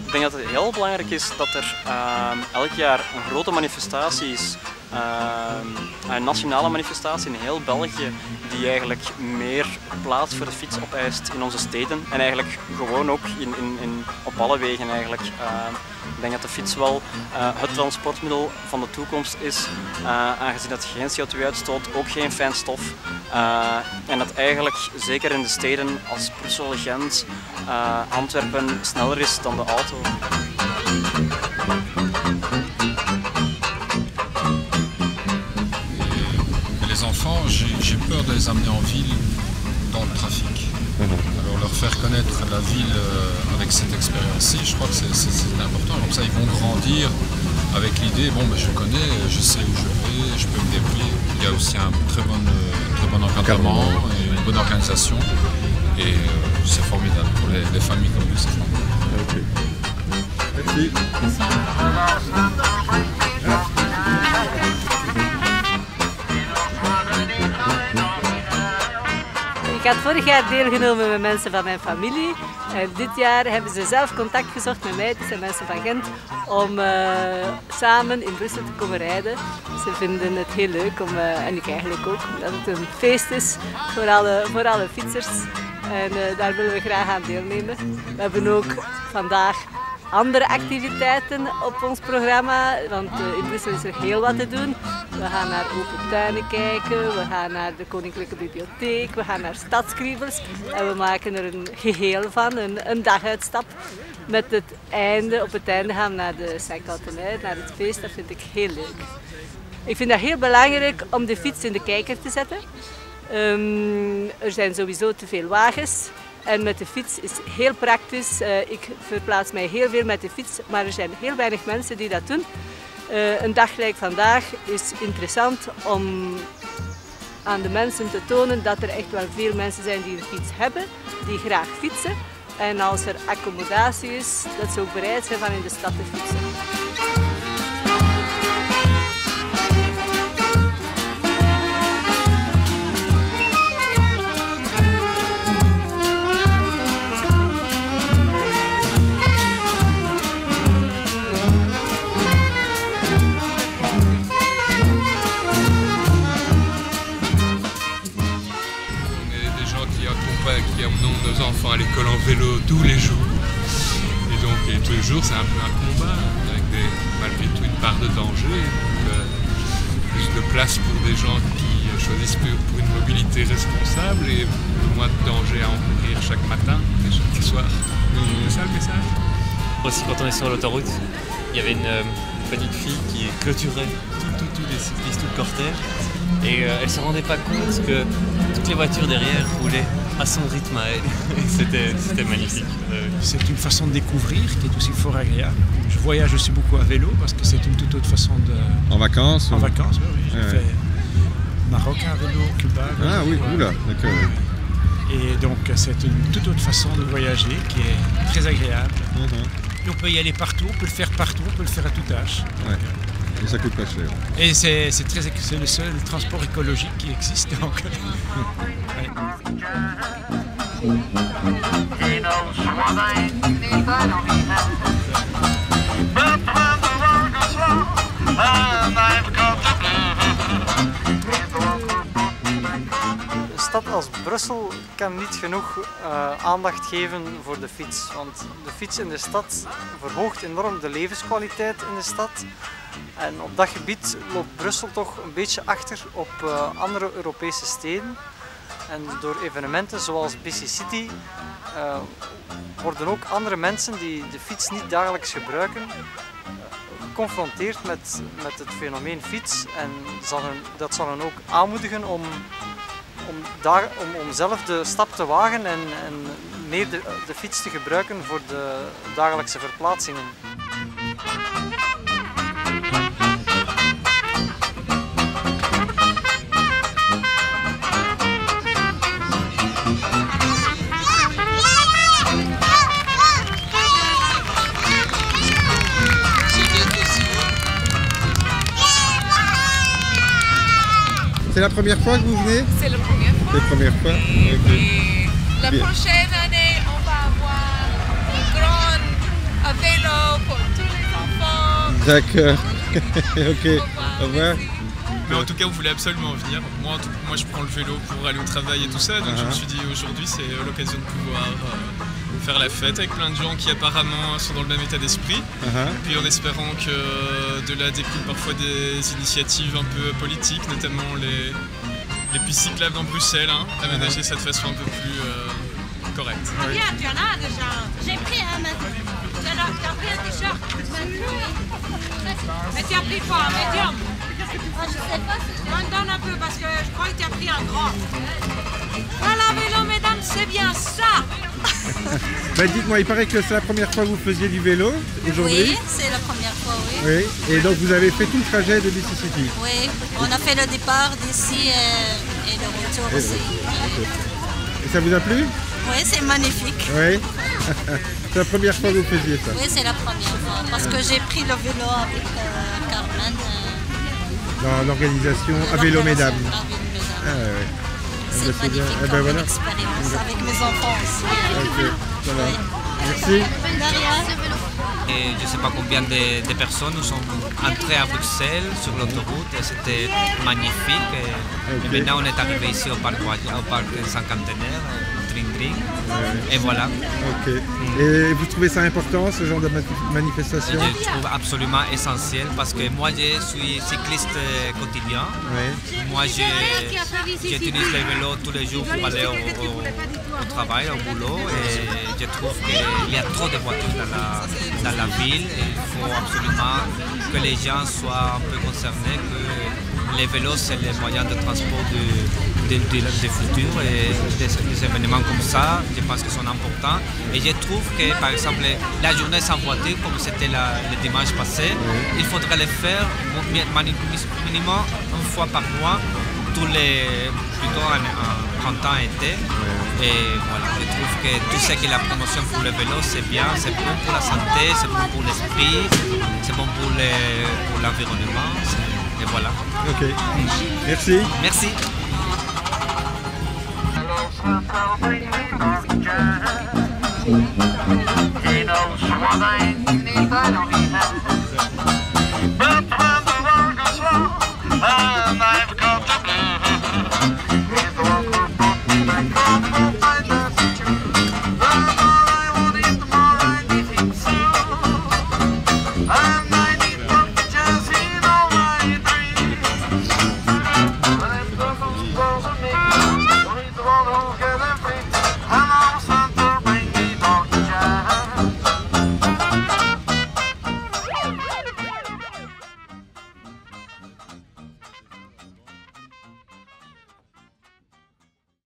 Ik denk dat het heel belangrijk is dat er elk jaar een grote manifestatie is, een nationale manifestatie in heel België, die eigenlijk meer plaats voor de fiets opeist in onze steden en eigenlijk gewoon ook op alle wegen eigenlijk. Ik denk dat de fiets wel het transportmiddel van de toekomst is, aangezien het geen CO2 uitstoot, ook geen fijnstof. En dat eigenlijk zeker in de steden als Brussel, Gent, Antwerpen sneller is dan de auto. Les enfants, j'ai peur de les amener en ville dans le trafic. Alors leur faire connaître la ville avec cette expérience-ci, je crois que c'est important. Comme ça, ils vont grandir avec l'idée, bon, ben, je connais, je sais où je vais, je peux me débrouiller. Il y a aussi un très bon encadrement et une bonne organisation. Et c'est formidable pour les familles comme nous, c'est formidable. Okay. Merci. Ik had vorig jaar deelgenomen met mensen van mijn familie. En dit jaar hebben ze zelf contact gezocht met mij, het zijn mensen van Gent, om samen in Brussel te komen rijden. Ze vinden het heel leuk, en ik eigenlijk ook, omdat het een feest is voor alle fietsers. En daar willen we graag aan deelnemen. We hebben ook vandaag andere activiteiten op ons programma, want in Brussel is er heel wat te doen. We gaan naar open tuinen kijken, we gaan naar de Koninklijke Bibliotheek, we gaan naar stadskriebels en we maken er een geheel van, een daguitstap. Met op het einde gaan we naar de Saint-Quentin, naar het feest, dat vind ik heel leuk. Ik vind dat heel belangrijk om de fiets in de kijker te zetten. Er zijn sowieso te veel wagens. En met de fiets is heel praktisch. Ik verplaats mij heel veel met de fiets, maar er zijn heel weinig mensen die dat doen. Een dag gelijk vandaag is interessant om aan de mensen te tonen dat er echt wel veel mensen zijn die een fiets hebben, die graag fietsen. En als er accommodatie is, dat ze ook bereid zijn van in de stad te fietsen. Qui amenons nos enfants à l'école en vélo tous les jours. Et tous les jours, c'est un peu un combat, avec malgré tout une part de danger. Donc, plus de place pour des gens qui choisissent pour une mobilité responsable et moins de danger à encourir chaque matin et chaque soir. C'est ça le message? Aussi, quand on est sur l'autoroute, il y avait une petite fille qui clôturait tous les cyclistes, tout le cortège. Et elle ne se rendait pas compte que toutes les voitures derrière roulaient à son rythme à elle. C'était magnifique. C'est une façon de découvrir qui est aussi fort agréable. Je voyage aussi beaucoup à vélo parce que c'est une toute autre façon de... En vacances? En vacances, oui. J'ai fait Maroc à vélo, Cuba. Ah oui, oula, d'accord. Et donc c'est une toute autre façon de voyager qui est très agréable. Et on peut y aller partout, on peut le faire partout, on peut le faire à tout âge. Ouais. Et ça coûte pas cher. Et c'est le seul transport écologique qui existe. Donc, ouais. Een stad als Brussel kan niet genoeg aandacht geven voor de fiets. Want de fiets in de stad verhoogt enorm de levenskwaliteit in de stad. En op dat gebied loopt Brussel toch een beetje achter op andere Europese steden. En door evenementen zoals BC City worden ook andere mensen die de fiets niet dagelijks gebruiken geconfronteerd met het fenomeen fiets. En dat zal hen ook aanmoedigen om zelf de stap te wagen en meer de fiets te gebruiken voor de dagelijkse verplaatsingen. C'est la première fois que vous venez? C'est la première fois. La première fois. Et Okay. la Bien. prochaine année, on va avoir un grand vélo pour tous les enfants. D'accord. Ok. Au revoir. Mais en tout cas, on voulait absolument venir. Moi, je prends le vélo pour aller au travail et tout ça, donc je me suis dit aujourd'hui, c'est l'occasion de pouvoir faire la fête avec plein de gens qui apparemment sont dans le même état d'esprit. Puis en espérant que de là découlent parfois des initiatives un peu politiques, notamment les pistes cyclables dans Bruxelles, aménager ça de façon un peu plus correcte. Bien, tu en as déjà. J'ai pris un t'as pris un t-shirt. Mais tu as pris quoi, un médium? Ah, je sais pas si M'en donne un peu parce que je crois que tu as pris un grand. Voilà, vélo, mesdames, c'est bien ça. Bah, dites-moi, il paraît que c'est la première fois que vous faisiez du vélo aujourd'hui. Oui, c'est la première fois, oui. Oui. Et donc vous avez fait tout le trajet de BC City. Oui, on a fait le départ d'ici et le retour aussi. Et ça vous a plu? Oui, c'est magnifique. Oui. C'est la première fois que vous faisiez ça. Oui, c'est la première fois parce que j'ai pris le vélo avec Carmen. Dans l'organisation À Vélo Mesdames. À Vélo Mesdames. Ah, ouais. C'est bah, c'est bien. magnifique Ah, comme bah, voilà. expérience avec mes enfants aussi. Ok, ça va. Oui. Merci. De rien. Et je ne sais pas combien de personnes nous sont entrées à Bruxelles sur l'autoroute et c'était magnifique. Et maintenant on est arrivé ici au parc cinquantenaire, Dring. Et voilà. Ok. Et vous trouvez ça important, ce genre de manifestation? Je trouve absolument essentiel parce que moi je suis cycliste quotidien. Oui. Moi j'utilise le vélo tous les jours pour aller au travail, au boulot et je trouve qu'il y a trop de voitures dans la ville et il faut absolument que les gens soient un peu concernés, que les vélos c'est les moyens de transport du futur et des événements comme ça, je pense qu'ils sont importants et je trouve que par exemple la journée sans voiture comme c'était le dimanche passé, il faudrait le faire minimum une fois par mois, plutôt en printemps et été. Et voilà, je trouve que tout ce qui est la promotion pour le vélo c'est bien, c'est bon pour la santé, c'est bon pour l'esprit, c'est bon pour l'environnement et voilà. Ok, merci. Merci. He knows what ain't anybody has. But when the world goes wrong,